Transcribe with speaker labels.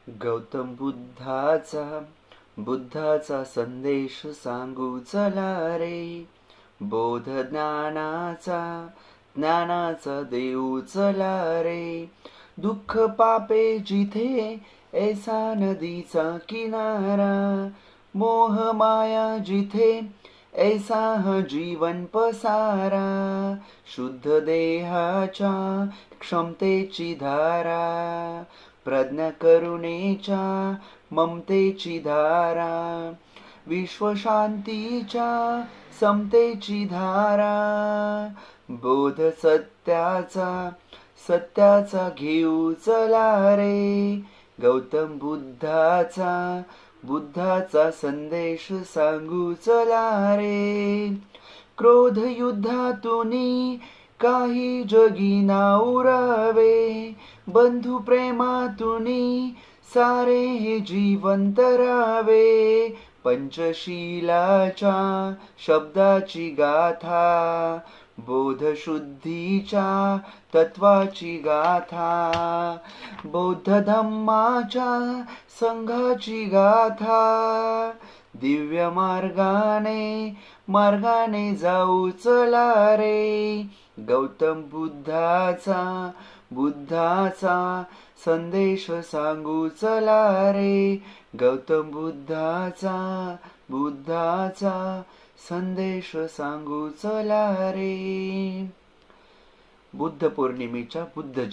Speaker 1: गौतम बुद्धाचा संदेश सांगू चला रे. बोध ज्ञानाचा देऊ चला रे. दुःख पापे जिथे ऐसा नदीचा किनारा. मोह माया जिथे ऐसा हा जीवन पसारा. शुद्ध देहाच्या क्षमतेची धारा. प्रज्ञा करुणेच्या ममतेची धारा. विश्वशांतीच्या समतेची धारा. बोध सत्याचा घेऊ चला रे. गौतम बुद्धाचा संदेश सांगू चला रे. क्रोध युद्धातूनी काही जगी ना उरावे. बंधु प्रेमातूनी सारे हे जीवन तरावे. पंचशीलाच्या शब्दाची गाथा. बोध शुद्धीच्या तत्वाची गाथा. बौद्ध धम्माच्या संघाची गाथा. दिव्य मार्गाने जाऊ चला रे. गौतम बुद्धाचा संदेश सांगू चला रे. गौतम बुद्धाचा संदेश सांगू चला रे. बुद्ध पौर्णिमेच्या बुद्ध